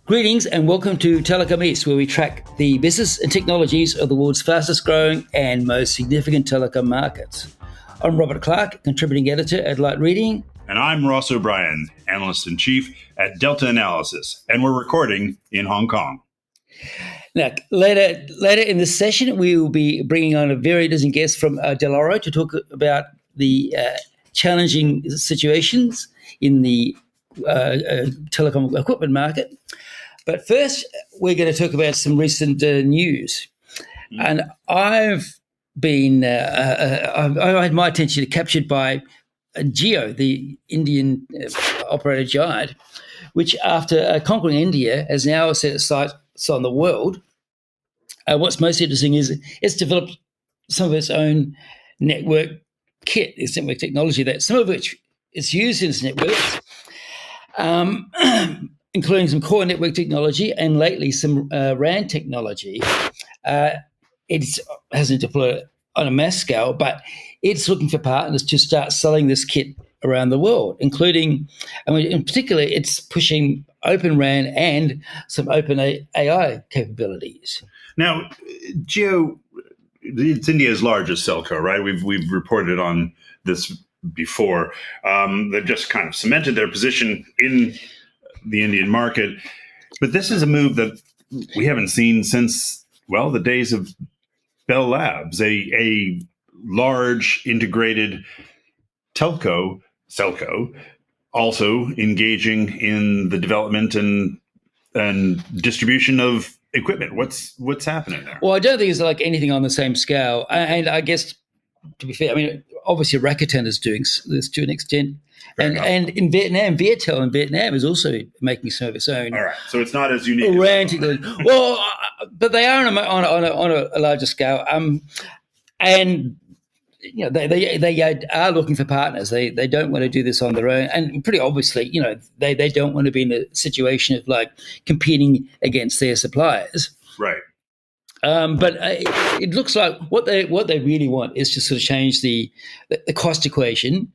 Greetings and welcome to Telecom East, where we track the business and technologies of the world's fastest growing and most significant telecom markets. I'm Robert Clark, contributing editor at Light Reading. And I'm Ross O'Brien, analyst-in-chief at Delta Analysis, and we're recording in Hong Kong. Now, later in this session, we will be bringing on a very interesting guest from Dell'Oro to talk about the challenging situations in the telecom equipment market. But first, we're going to talk about some recent news. And I've had my attention captured by Jio, the Indian operator giant, which after conquering India has now set its sights on the world. What's most interesting is it's developed some of its own network kit, its network technology, that some of which is used in its networks, including some core network technology and lately some RAN technology. It hasn't deployed on a mass scale, but it's looking for partners to start selling this kit around the world, including, in particular, it's pushing Open RAN and some Open AI capabilities. Now, Jio, it's India's largest telco, right? We've reported on this before. They've just kind of cemented their position in the Indian market. But this is a move that we haven't seen since, well, the days of Bell Labs, a large integrated telco, also engaging in the development and distribution of equipment. What's happening there? Well, I don't think it's like anything on the same scale. And I guess, to be fair, obviously Rakuten is doing this to an extent. And in Vietnam, Viettel in Vietnam is also making some of its own. All right, so it's not as unique. Well, but they are on a larger scale. And they are looking for partners. They don't want to do this on their own. And pretty obviously, they don't want to be in a situation of like competing against their suppliers. Right. But it looks like what they really want is to sort of change the cost equation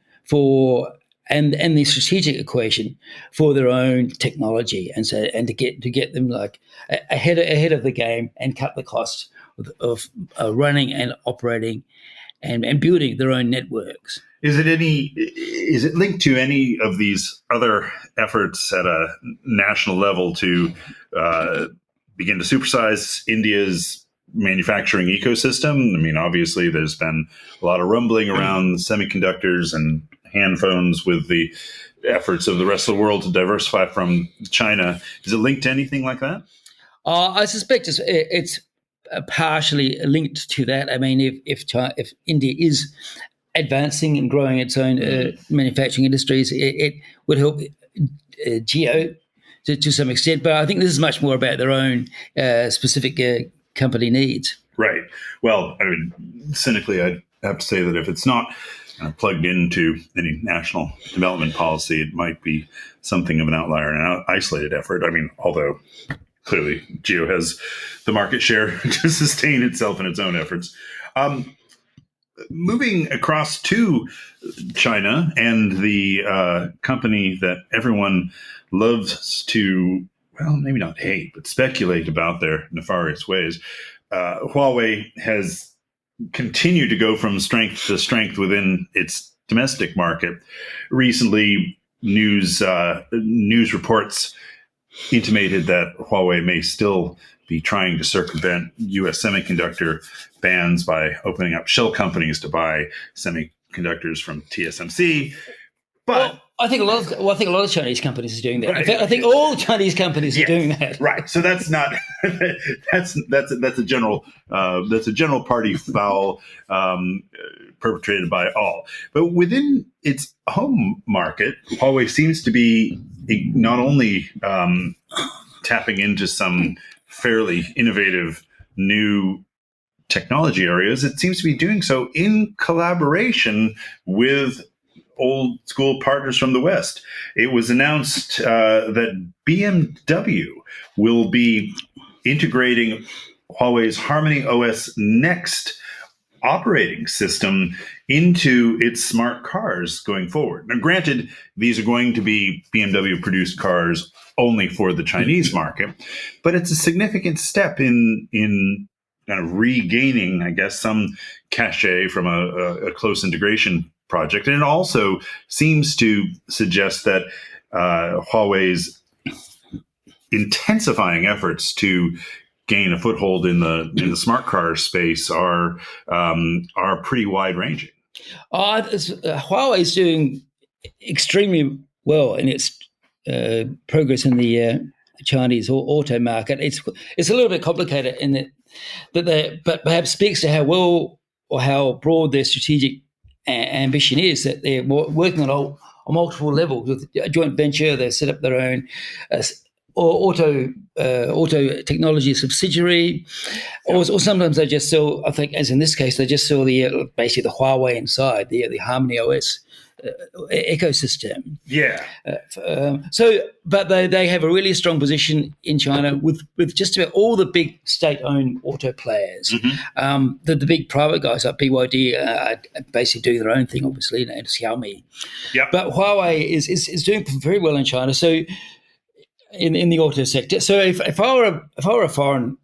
and the strategic equation for their own technology, and to get them like ahead of the game and cut the cost of running and operating and building their own networks. Is it linked to any of these other efforts at a national level to begin to supersize India's manufacturing ecosystem? Obviously, there's been a lot of rumbling around semiconductors and handphones with the efforts of the rest of the world to diversify from China. Is it linked to anything like that? I suspect it's partially linked to that. If India is advancing and growing its own manufacturing industries, it would help Jio to some extent. But I think this is much more about their own specific company needs. Right. Well, cynically, I'd have to say that if it's not plugged into any national development policy, it might be something of an outlier and an isolated effort. Although clearly Jio has the market share to sustain itself in its own efforts. Moving across to China and the company that everyone loves to, well, maybe not hate, but speculate about their nefarious ways. Huawei has continued to go from strength to strength within its domestic market. Recently, news reports intimated that Huawei may still be trying to circumvent U.S. semiconductor bans by opening up shell companies to buy semiconductors from TSMC. But I think a lot of Chinese companies are doing that. Right. In fact, I think all Chinese companies are doing that. Right. So that's not that's a general party foul perpetrated by all. But within its home market, Huawei seems to be not only tapping into some fairly innovative new technology areas, it seems to be doing so in collaboration with old school partners from the West. It was announced that BMW will be integrating Huawei's Harmony OS Next operating system into its smart cars going forward. Now, granted, these are going to be BMW-produced cars only for the Chinese market, but it's a significant step in kind of regaining, I guess, some cachet from a close integration project. And it also seems to suggest that Huawei's intensifying efforts to gain a foothold in the smart car space are pretty wide ranging. Huawei is doing extremely well in its progress in the Chinese auto market. It's a little bit complicated in that, but perhaps speaks to how well or how broad their strategic ambition is, that they're working on multiple levels with a joint venture. They set up their own auto technology subsidiary, or sometimes they just sell. I think, as in this case, they just sell basically the Huawei inside the Harmony OS ecosystem. Yeah. But they have a really strong position in China with just about all the big state-owned auto players. Mm-hmm. The big private guys like BYD are basically doing their own thing, obviously, and Xiaomi. Yeah. But Huawei is doing very well in China. So in the auto sector. So if I were a foreign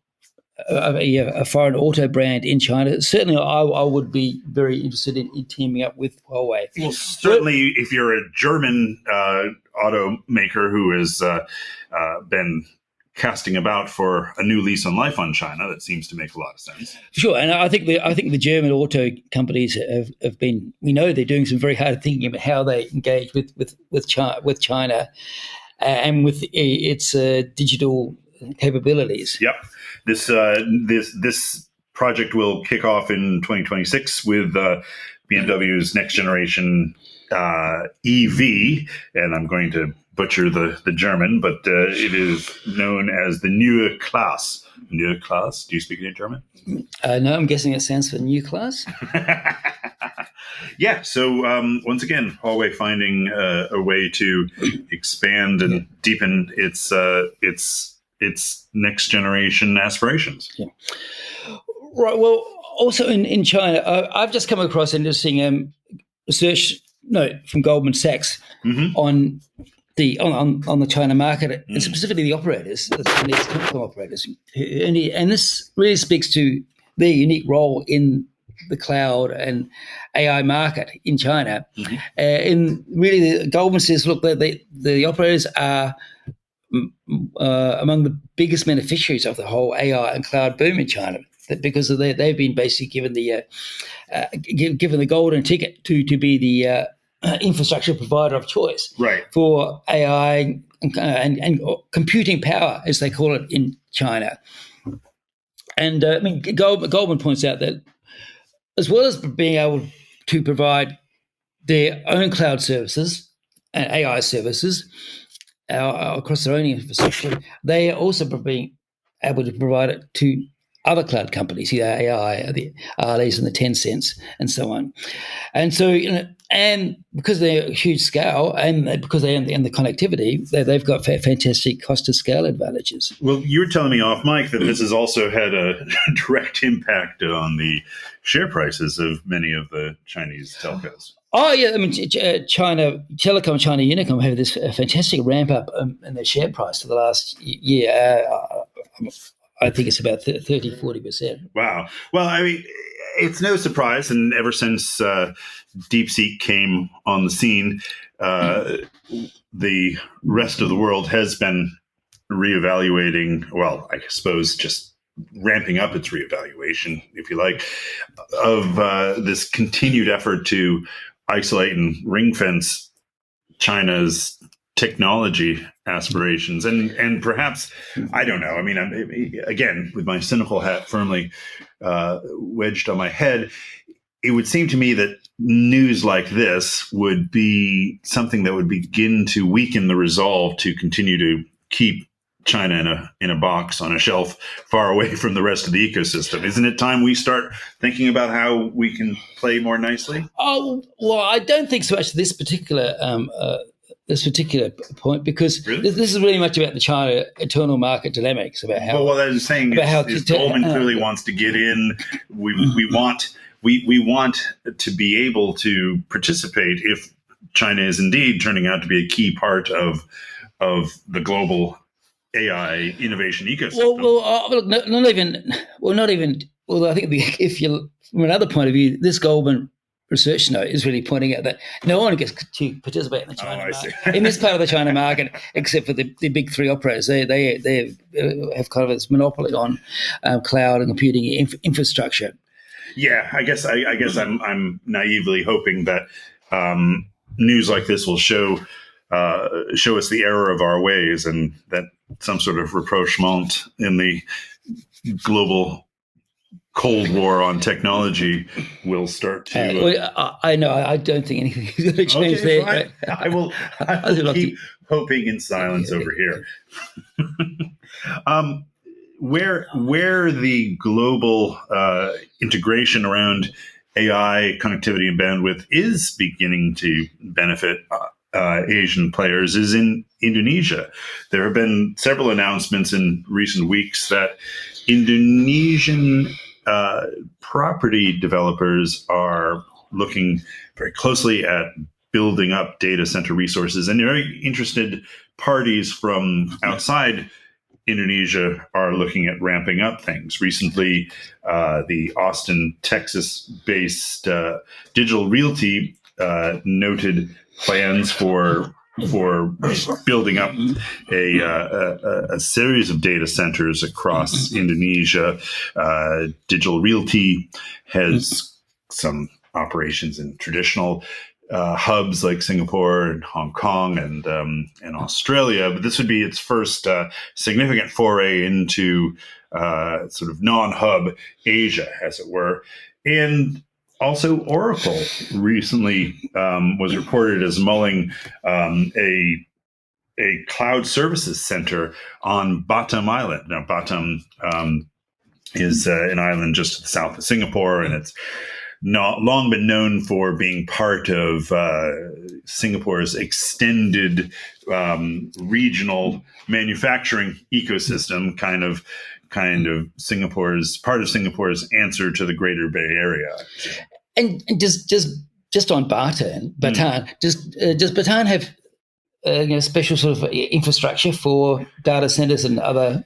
auto brand in China, certainly I would be very interested in teaming up with Huawei. Well, certainly if you're a German automaker who has been casting about for a new lease on life on China, that semes to make a lot of sense. Sure, and I think the German auto companies have been. We know they're doing some very hard thinking about how they engage with China and with its digital capabilities. Yep. This project will kick off in 2026 with BMW's next generation EV, and I'm going to butcher the German, but it is known as the Neue Klasse. Neue Klasse. Do you speak any German? No, I'm guessing it stands for New Class. Yeah. So once again, Huawei finding a way to expand and deepen its next generation aspirations. Yeah. Right. Well, also in China, I've just come across an interesting research note from Goldman Sachs on the China market, and specifically the operators, the Chinese telecom operators, and this really speaks to their unique role in the cloud and AI market in China. And really, Goldman says, look, the operators are among the biggest beneficiaries of the whole AI and cloud boom in China, because they've been basically given the golden ticket to be the infrastructure provider of choice, right, for AI and computing power, as they call it in China. And I mean, Goldman points out that as well as being able to provide their own cloud services and AI services across their own infrastructure, they are also being able to provide it to other cloud companies, AI, the Alis and the Tencents, and so on. And so, and because they're huge scale, and because they and the connectivity, they've got fantastic cost to scale advantages. Well, you were telling me off mic that this has also had a direct impact on the share prices of many of the Chinese telcos. Oh yeah, I mean, China Telecom, China Unicom have this fantastic ramp up in their share price for the last year. I think it's about 30-40%. Wow. Well, I mean, it's no surprise, and ever since DeepSeek came on the scene, the rest of the world has been reevaluating. Well, I suppose just ramping up its reevaluation, if you like, of this continued effort to isolate and ring fence China's technology aspirations, and perhaps, I don't know. I mean, again, with my cynical hat firmly wedged on my head, it would seem to me that news like this would be something that would begin to weaken the resolve to continue to keep China in a box on a shelf far away from the rest of the ecosystem. Isn't it time we start thinking about how we can play more nicely? Oh, well, I don't think so much this particular point, because really? this is really much about the China internal market dynamics, about how. Well, what I was saying is Goldman clearly wants to get in. We we want to be able to participate if China is indeed turning out to be a key part of the global AI innovation ecosystem. Look, not even. Well, I think if you, from another point of view, this Goldman research note is really pointing out that no one gets to participate in the China market, in this part of the China market, except for the big three operators. They have kind of this monopoly on cloud and computing infrastructure. Yeah, I guess I'm naively hoping that news like this will show us the error of our ways, and that some sort of rapprochement in the global Cold War on technology will start to. I know. I don't think anything is going to change there. Fine. I will keep hoping in silence over here. Where the global integration around AI connectivity and bandwidth is beginning to benefit Asian players is in Indonesia. There have been several announcements in recent weeks that Indonesian property developers are looking very closely at building up data center resources, and very interested parties from outside Indonesia are looking at ramping up things. Recently, the Austin, Texas-based Digital Realty noted plans for building up a series of data centers across Indonesia. Digital Realty has some operations in traditional hubs like Singapore and Hong Kong and Australia, but this would be its first significant foray into sort of non-hub Asia, as it were. And also, Oracle recently was reported as mulling a cloud services center on Batam Island. Now, Batam is an island just to the south of Singapore, and it's not long been known for being part of Singapore's extended regional manufacturing ecosystem, kind of Singapore's answer to the Greater Bay Area. And just on Batam, does Batam have special sort of infrastructure for data centers and other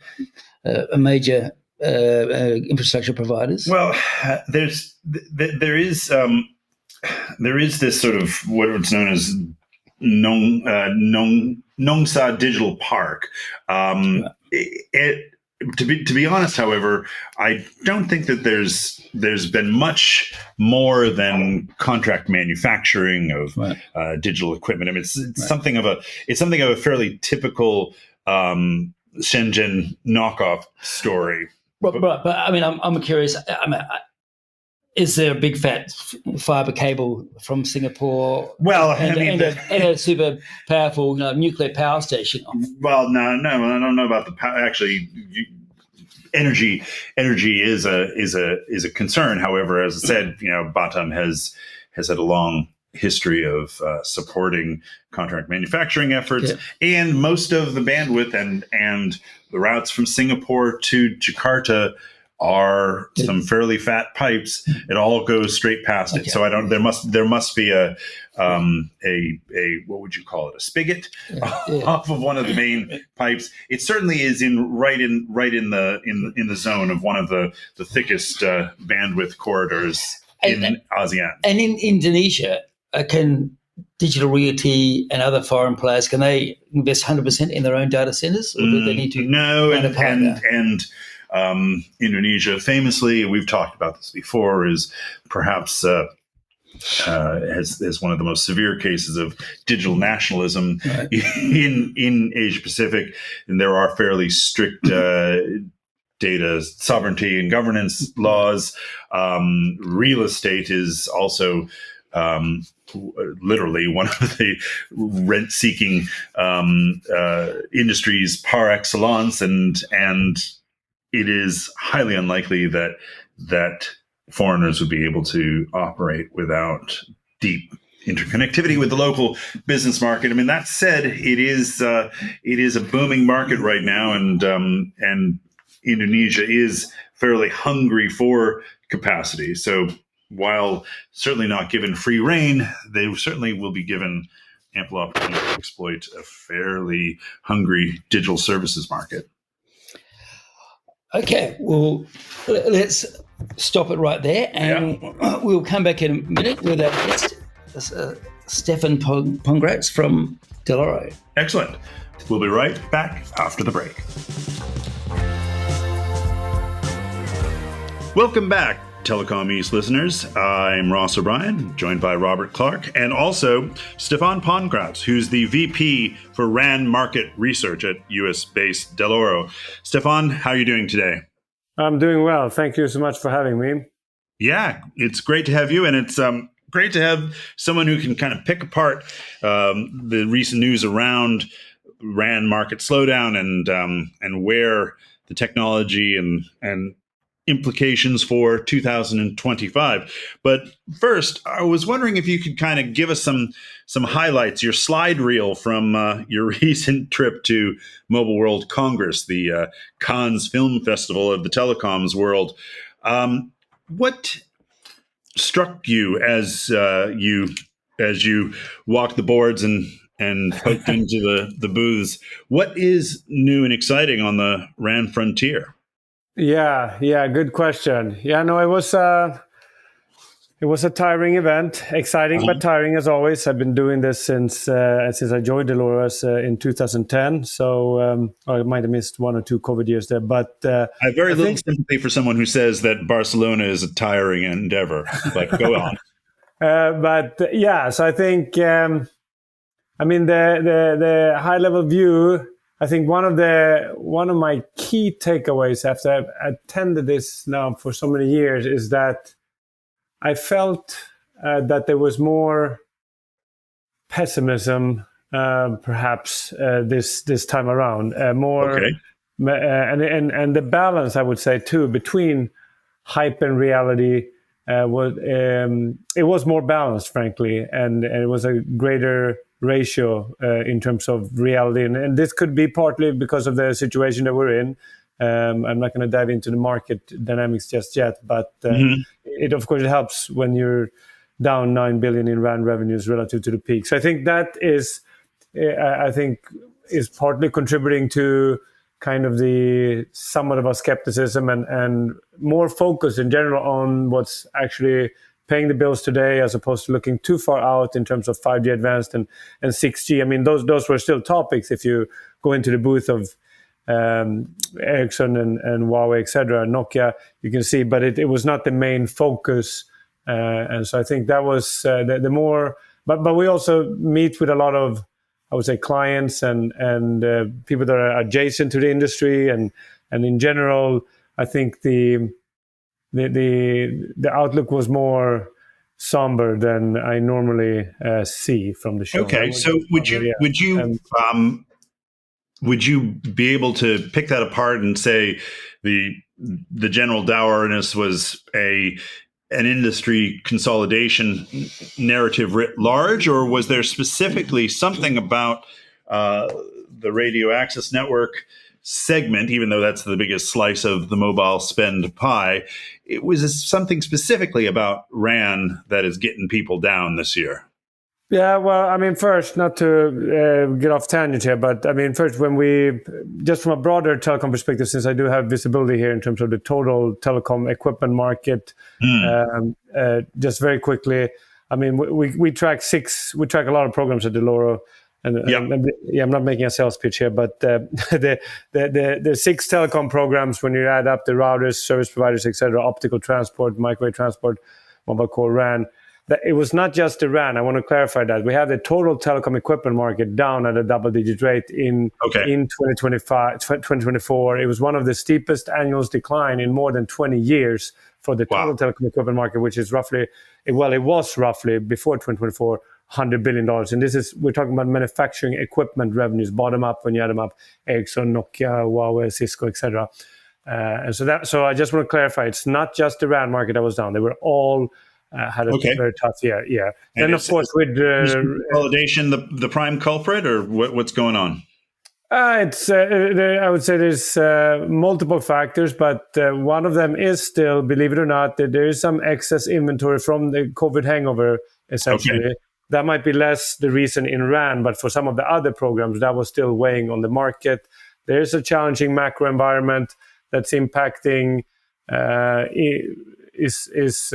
major infrastructure providers? Well, there is this sort of what's known as Nongsa Digital Park. To be honest, however, I don't think that there's been much more than contract manufacturing of digital equipment. I mean, it's something of a fairly typical Shenzhen knockoff story. But I mean, I'm curious. Is there a big fat fiber cable from Singapore? Well, and a super powerful nuclear power station. Well, no, I don't know about the power. Actually, energy is a concern. However, as I said, Batam has had a long history of supporting contract manufacturing efforts, and most of the bandwidth and the routes from Singapore to Jakarta are some fairly fat pipes. It all goes straight past it. So there must be a what would you call it, a spigot off of one of the main pipes. It certainly is right in the zone of one of the thickest bandwidth corridors in ASEAN. And in Indonesia, can Digital Realty and other foreign players, can they invest 100% in their own data centers, or do they need to? No, and Indonesia, famously, we've talked about this before, is perhaps has one of the most severe cases of digital nationalism in Asia Pacific, and there are fairly strict data sovereignty and governance laws. Real estate is also literally one of the rent-seeking industries par excellence, and it is highly unlikely that foreigners would be able to operate without deep interconnectivity with the local business market. I mean, that said, it is a booming market right now, and Indonesia is fairly hungry for capacity. So while certainly not given free rein, they certainly will be given ample opportunity to exploit a fairly hungry digital services market. Okay, well, let's stop it right there, and we'll come back in a minute with our guest, Stefan Pongratz from Dell'Oro. Excellent. We'll be right back after the break. Welcome back, Telecom East listeners. I'm Ross O'Brien, joined by Robert Clark, and also Stefan Pongratz, who's the VP for RAN Market Research at US-based Dell'Oro. Stefan, how are you doing today? I'm doing well. Thank you so much for having me. Yeah, it's great to have you, and it's great to have someone who can kind of pick apart the recent news around RAN market slowdown and where the technology and implications for 2025. But first, I was wondering if you could kind of give us some highlights, your slide reel from your recent trip to Mobile World Congress, the Cannes Film Festival of the telecoms world. What struck you as you walked the boards and poked into the booths? What is new and exciting on the RAN frontier? Yeah, good question. Yeah, no, it was a tiring event, exciting but tiring as always. I've been doing this since I joined Dell'Oro in 2010. So I might have missed 1 or 2 COVID years there, but I have very little sympathy for someone who says that Barcelona is a tiring endeavor. But go on. So I think the high level view. I think one of my key takeaways after I've attended this now for so many years is that I felt that there was more pessimism, perhaps this time around. And the balance, I would say, too, between hype and reality was more balanced, frankly, and it was a greater ratio in terms of reality, and this could be partly because of the situation that we're in. I'm not going to dive into the market dynamics just yet, but it of course it helps when you're down 9 billion in RAN revenues relative to the peak. So I think that is partly contributing to kind of the somewhat of a skepticism and more focus in general on what's actually paying the bills today, as opposed to looking too far out in terms of 5G advanced and 6G. I mean, those were still topics. If you go into the booth of Ericsson and Huawei, etc., Nokia, you can see, but it was not the main focus. And so I think that was the more. But we also meet with a lot of, I would say, clients and people that are adjacent to the industry, and in general, I think the outlook was more somber than I normally see from the show. Okay, so would you be able to pick that apart and say the general dourness was an industry consolidation narrative writ large, or was there specifically something about the radio access network segment, even though that's the biggest slice of the mobile spend pie? It was something specifically about RAN that is getting people down this year. Yeah, well, I mean, first, not to get off tangent here, but I mean, first, when we, just from a broader telecom perspective, since I do have visibility here in terms of the total telecom equipment market, just very quickly, I mean, we track a lot of programs at Dell'Oro. And I'm not making a sales pitch here, but the 6 telecom programs, when you add up the routers, service providers, etc., optical transport, microwave transport, mobile core RAN, that it was not just the RAN. I want to clarify that. We have the total telecom equipment market down at a double-digit rate in 2024. It was one of the steepest annual decline in more than 20 years for the total telecom equipment market, which is roughly, it was roughly before 2024, $100 billion. And we're talking about manufacturing equipment revenues, bottom up, when you add them up, Ericsson, Nokia, Huawei, Cisco, etc. And so I just want to clarify, it's not just the RAN market that was down. They were all had a very tough year. Yeah. And of course, with consolidation, the prime culprit, or what's going on? I would say there's multiple factors, but one of them is still, believe it or not, that there is some excess inventory from the COVID hangover, essentially. Okay. That might be less the reason in RAN, but for some of the other programs, that was still weighing on the market. There's a challenging macro environment that's impacting, is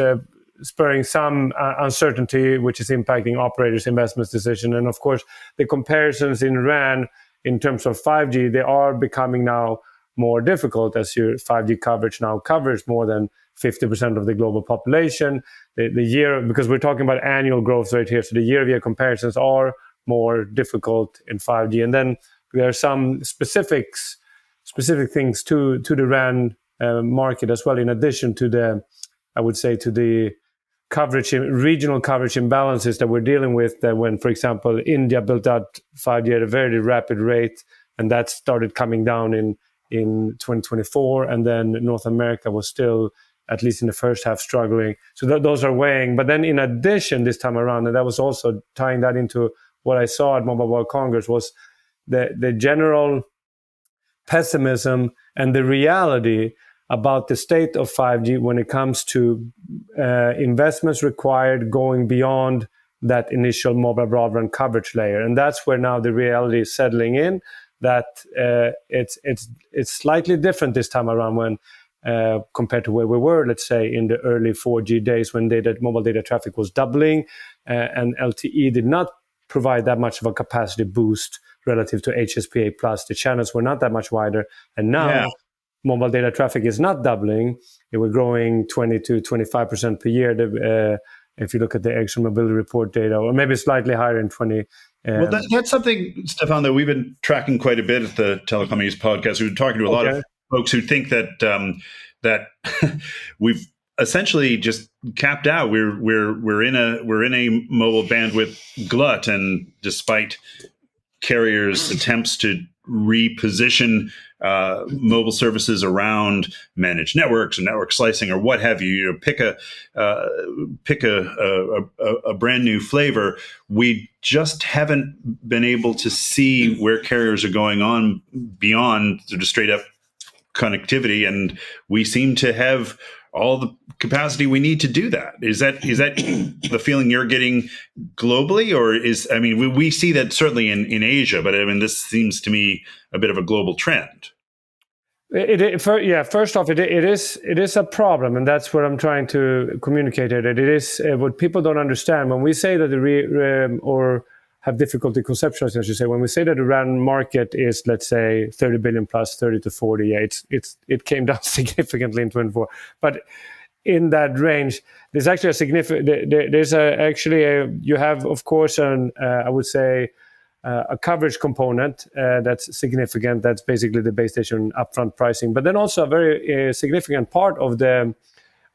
spurring some uncertainty, which is impacting operators' investment decision. And of course, the comparisons in RAN in terms of 5G, they are becoming now more difficult as your 5G coverage now covers more than 50% of the global population. The year, because we're talking about annual growth rate here, so the year-over-year comparisons are more difficult in 5G. And then there are some specific things to the RAN market as well, in addition to the, I would say, to the coverage, regional coverage imbalances that we're dealing with, that when, for example, India built out 5G at a very rapid rate, and that started coming down in 2024, and then North America was still, at least in the first half, struggling. So those are weighing. But then in addition, this time around, and that was also tying that into what I saw at Mobile World Congress, was the general pessimism and the reality about the state of 5G when it comes to investments required going beyond that initial mobile broadband coverage layer. And that's where now the reality is settling in, that it's slightly different this time around when compared to where we were, let's say, in the early 4G days when mobile data traffic was doubling, and LTE did not provide that much of a capacity boost relative to HSPA+. The channels were not that much wider. And now mobile data traffic is not doubling. It was growing 20 to 25% per year. If you look at the Ericsson Mobility Report data, or maybe slightly higher in 20. Well, that's something, Stefan, that we've been tracking quite a bit at the Telecom East podcast. We've been talking to a lot of folks who think that that we've essentially just capped out. We're in a mobile bandwidth glut, and despite carriers' attempts to reposition mobile services around managed networks or network slicing or what have you, pick a brand new flavor. We just haven't been able to see where carriers are going on beyond sort of straight up connectivity, and we seem to have all the capacity we need to do that. Is that the feeling you're getting globally, or we see that certainly in Asia, but this seems to me a bit of a global trend. First off, it is a problem, and that's what I'm trying to communicate here. That it is what people don't understand when we say that or have difficulty conceptualizing, I should say, when we say that the RAN market is, let's say, 30 billion plus 30 to 40, it came down significantly in 24. But in that range, there's actually a significant. You have, of course, I would say, a coverage component that's significant. That's basically the base station upfront pricing. But then also a very significant part of the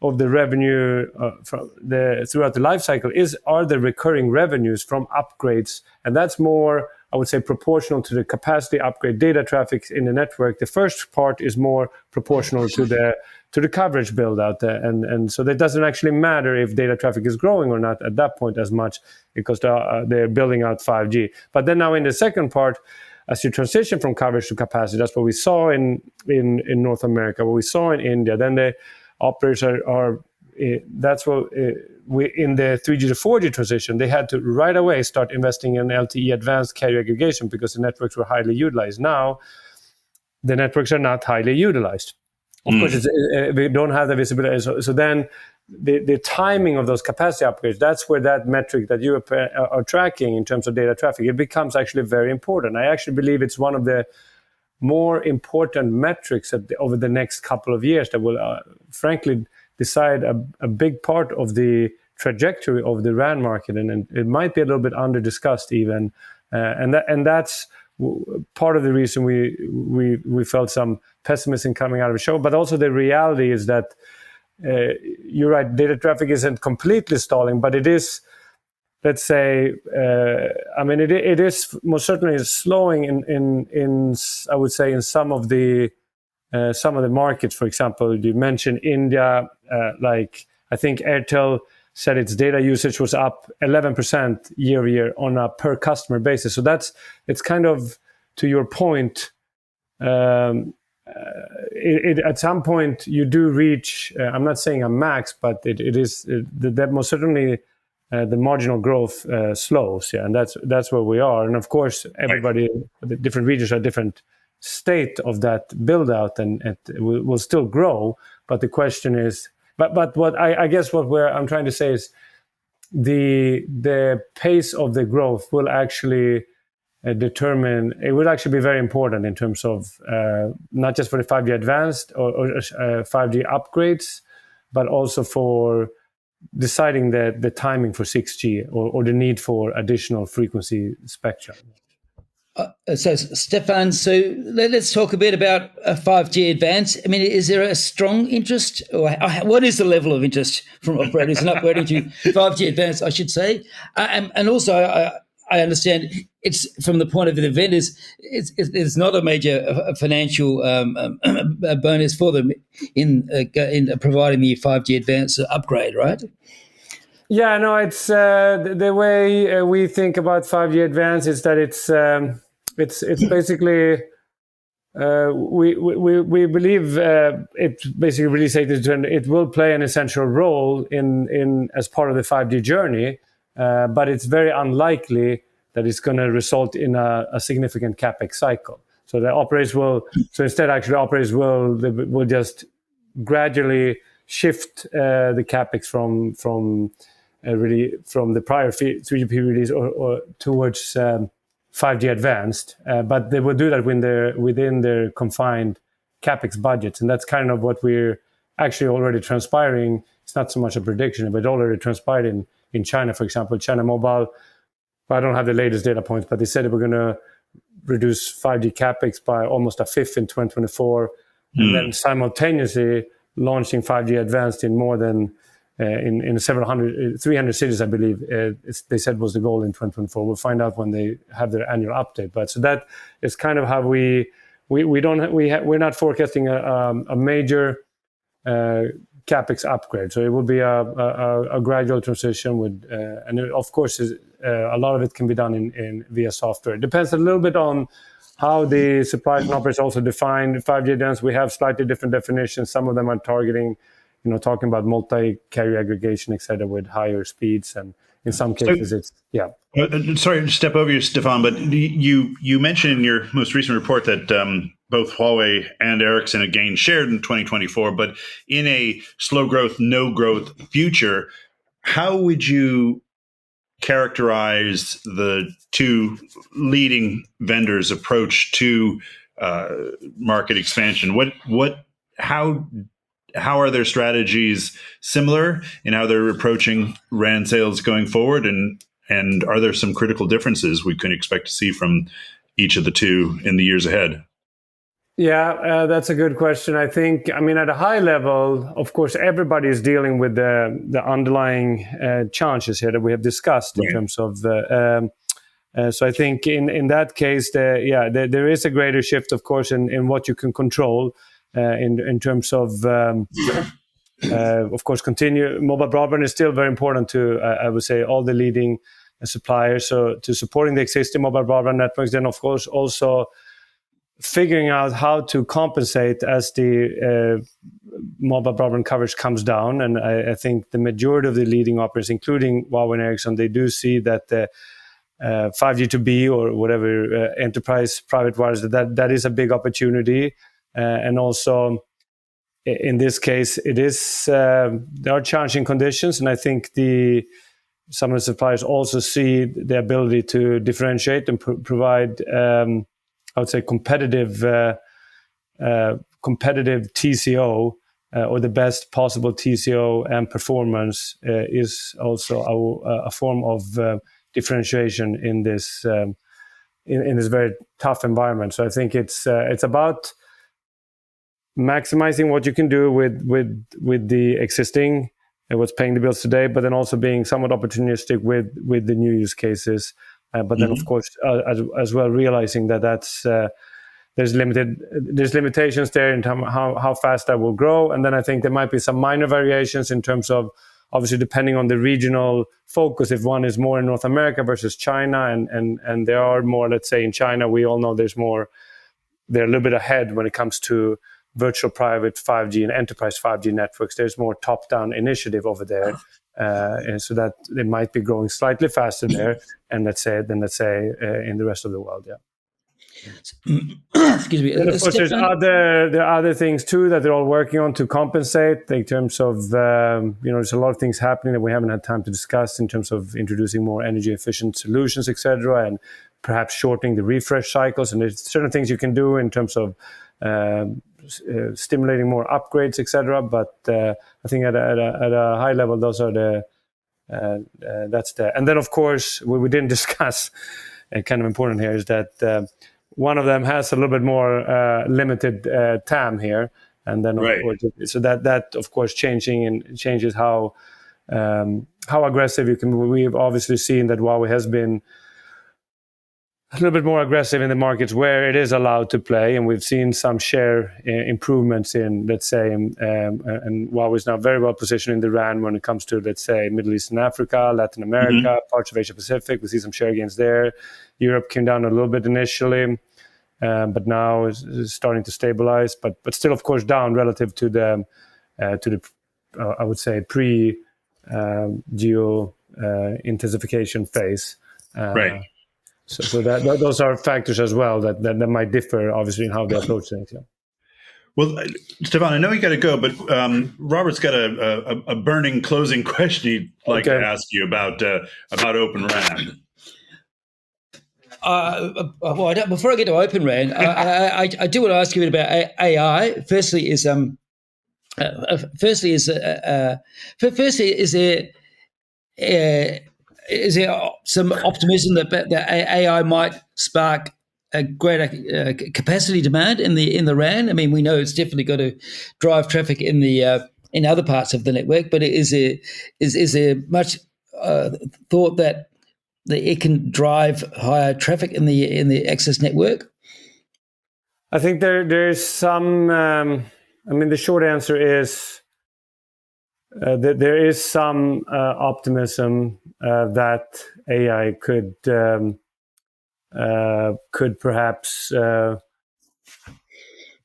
revenue throughout the life cycle are the recurring revenues from upgrades, and that's more, I would say, proportional to the capacity upgrade data traffic in the network. The first part is more proportional to the coverage build out, and so that doesn't actually matter if data traffic is growing or not at that point as much, because they're building out 5G. But then now in the second part, as you transition from coverage to capacity, that's what we saw in North America, what we saw in India. Then the operators that's what we in the 3G to 4G transition, they had to right away start investing in LTE advanced carrier aggregation because the networks were highly utilized. Now, the networks are not highly utilized. Of course, we don't have the visibility. So then the timing of those capacity upgrades, that's where that metric that you are tracking in terms of data traffic, it becomes actually very important. I actually believe it's one of the more important metrics over the next couple of years that will, frankly, decide a big part of the trajectory of the RAN market, and it might be a little bit under-discussed even, and that's part of the reason we felt some pessimism coming out of the show. But also the reality is that you're right, data traffic isn't completely stalling, but it is. Let's say, it is most certainly slowing in I would say in some of the markets. For example, you mentioned India. I think Airtel said its data usage was up 11% year over year on a per customer basis. So it's kind of to your point, at some point you do reach. I'm not saying a max, but it is that most certainly the marginal growth slows. Yeah, and that's where we are. And of course, everybody, the different regions are different state of that build out, and it will still grow. But the question is, but what I guess I'm trying to say is the pace of the growth will actually determine. It will actually be very important in terms of not just for the 5G advanced or 5G upgrades, but also for deciding the timing for 6G or the need for additional frequency spectrum. So, Stefan, let's talk a bit about 5G Advanced. I mean, is there a strong interest, or what is the level of interest from operators in upgrading to 5G Advanced, I should say? And also, I understand it's from the point of view of the vendors, it's not a major financial bonus for them in providing the 5G Advanced upgrade, right? Yeah, no, it's the way we think about 5G Advanced is that it's basically we believe it basically really stated it will play an essential role in as part of the 5G journey, but it's very unlikely that it's going to result in a significant capex cycle. So the operators will operators will just gradually shift the capex from the prior 3GP release or towards 5G Advanced, but they will do that within their confined capex budgets, and that's kind of what we're actually already transpiring. It's not so much a prediction, but already transpired in China, for example. China Mobile, I don't have the latest data points, but they said they were going to reduce 5G capex by almost a fifth in 2024, and then simultaneously launching 5G Advanced in more than in 300 cities, I believe. They said was the goal in 2024. We'll find out when they have their annual update. But so that is kind of how we're not forecasting a major capex upgrade. So it will be a gradual transition with, and of course, a lot of it can be done in via software. It depends a little bit on how the suppliers and operators also define 5G Advanced. We have slightly different definitions. Some of them are targeting, talking about multi-carrier aggregation, et cetera, with higher speeds. And in some cases, sorry to step over you, Stefan, but you mentioned in your most recent report that both Huawei and Ericsson have gained share in 2024, but in a slow growth, no growth future, how would you characterize the two leading vendors' approach to market expansion? How are their strategies similar in how they're approaching RAN sales going forward? And are there some critical differences we can expect to see from each of the two in the years ahead? Yeah, that's a good question. I think, at a high level, of course, everybody is dealing with the underlying challenges here that we have discussed in terms of so I think in that case, there is a greater shift, of course, in what you can control. In terms of course, mobile broadband is still very important to, I would say, all the leading suppliers. So to supporting the existing mobile broadband networks, then of course also figuring out how to compensate as the mobile broadband coverage comes down. And I think the majority of the leading operators, including Huawei and Ericsson, they do see that the 5G2B or whatever enterprise private wireless, that is a big opportunity. And also, in this case, there are challenging conditions, and I think some of the suppliers also see the ability to differentiate and provide, I would say, competitive TCO or the best possible TCO and performance is also a form of differentiation in this very tough environment. So I think it's about maximizing what you can do with the existing and what's paying the bills today, but then also being somewhat opportunistic with the new use cases. But then, of course, as well realizing that's there's limitations there in terms of how fast that will grow. And then I think there might be some minor variations in terms of obviously depending on the regional focus, if one is more in North America versus China, and there are more, let's say in China, we all know they're a little bit ahead when it comes to virtual private 5G and enterprise 5G networks. There's more top-down initiative over there. And so that they might be growing slightly faster there, and let's say in the rest of the world. Excuse me. And of course, there are other things too that they're all working on to compensate in terms of there's a lot of things happening that we haven't had time to discuss in terms of introducing more energy efficient solutions, etc., and perhaps shortening the refresh cycles. And there's certain things you can do in terms of stimulating more upgrades, etc. But I think at a high level, those are that's the. And then of course we didn't discuss. Kind of important here is that one of them has a little bit more limited TAM here, and then of course, so that of course changes how aggressive you can. We've obviously seen that Huawei has been a little bit more aggressive in the markets where it is allowed to play, and we've seen some share improvements in, let's say, and Huawei is now very well positioned in the RAN when it comes to, let's say, Middle East and Africa, Latin America, parts of Asia Pacific. We see some share gains there. Europe came down a little bit initially, but now is starting to stabilize, but still, of course, down relative to the I would say pre-geo intensification phase. Right. So that those are factors as well that might differ, obviously, in how they approach things. Yeah. Well, Stefan, I know you got to go, but Robert's got a burning closing question he'd like to ask you about Open RAN. Before I get to Open RAN, I do want to ask you a bit about AI. Firstly, is there some optimism that AI might spark a greater capacity demand in the RAN? I mean, we know it's definitely got to drive traffic in the in other parts of the network, but is there much thought that it can drive higher traffic in the access network? I think there's some. The short answer is. There is some optimism that AI could perhaps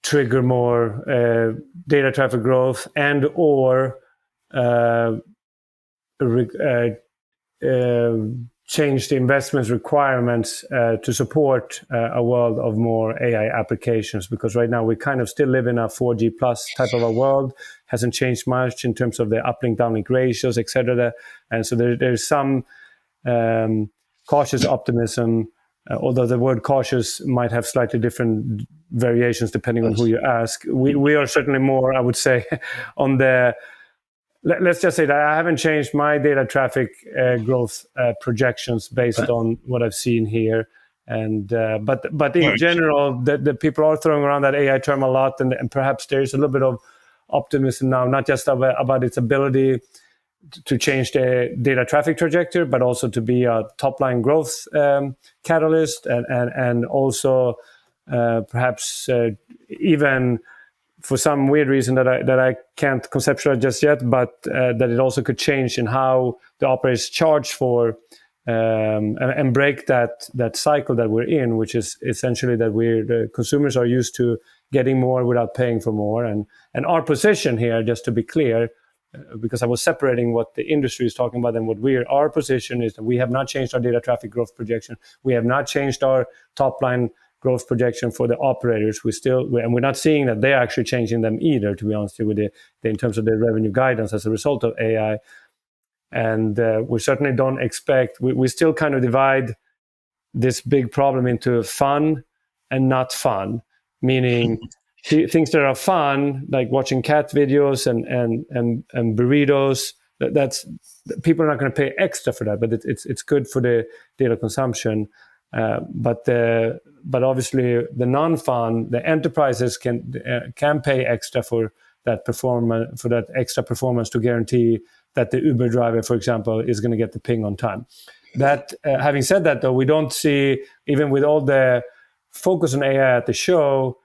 trigger more data traffic growth and or change the investments requirements to support a world of more AI applications, because right now we kind of still live in a 4G plus type of a world. Hasn't changed much in terms of the uplink downlink ratios, etc. And so there's some cautious optimism, although the word cautious might have slightly different variations depending on who you ask. We are certainly more, I would say, on the. Let's just say that I haven't changed my data traffic growth projections based on what I've seen here, and but in general, the people are throwing around that AI term a lot, and perhaps there's a little bit of optimism now, not just about its ability to change the data traffic trajectory, but also to be a top line growth catalyst, and also perhaps even. For some weird reason that I can't conceptualize just yet, but that it also could change in how the operators charge for and break that cycle that we're in, which is essentially that the consumers are used to getting more without paying for more. And our position here, just to be clear, because I was separating what the industry is talking about and our position is that we have not changed our data traffic growth projection. We have not changed our top line growth projection for the operators. And we're not seeing that they're actually changing them either, to be honest with you, in terms of their revenue guidance as a result of AI. And we certainly don't expect, we still kind of divide this big problem into fun and not fun, meaning things that are fun, like watching cat videos and burritos, that's people are not going to pay extra for that, but it's good for the data consumption. But obviously the non-fun, the enterprises can pay extra for that performance, for that extra performance to guarantee that the Uber driver, for example, is going to get the ping on time. That having said that, though, we don't see, even with all the focus on AI at the show,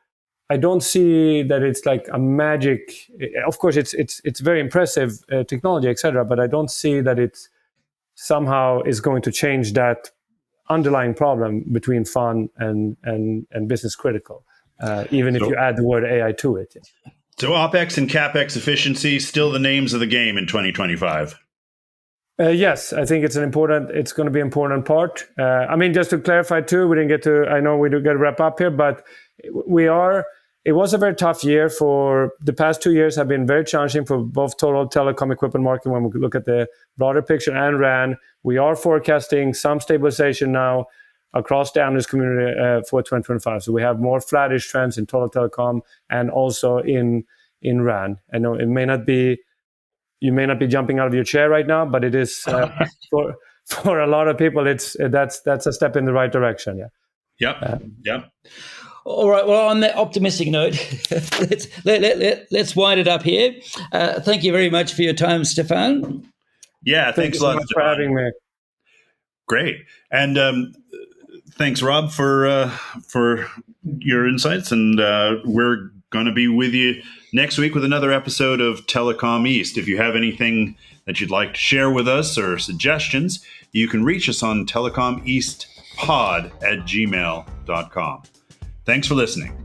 I don't see that it's like a magic. Of course, it's very impressive technology, etc. But I don't see that it somehow is going to change that underlying problem between fun and business critical, even if you add the word AI to it. Yeah. So OPEX and CAPEX efficiency, still the names of the game in 2025. Yes, I think it's going to be an important part. I mean, just to clarify too, we didn't get to, I know we do get to wrap up here, but it was a very tough year. For the past 2 years have been very challenging for both total telecom equipment market when we look at the broader picture and RAN. We are forecasting some stabilization now across the analyst community for 2025. So we have more flattish trends in total telecom and also in RAN. I know you may not be jumping out of your chair right now, but it is for a lot of people. That's a step in the right direction. Yeah. Yep. All right. Well, on that optimistic note, let's wind it up here. Thank you very much for your time, Stefan. Yeah, thanks a lot, Stefan, for having me. Great, and thanks, Rob, for your insights. And we're going to be with you next week with another episode of Telecom East. If you have anything that you'd like to share with us or suggestions, you can reach us on telecomeastpod@gmail.com. Thanks for listening.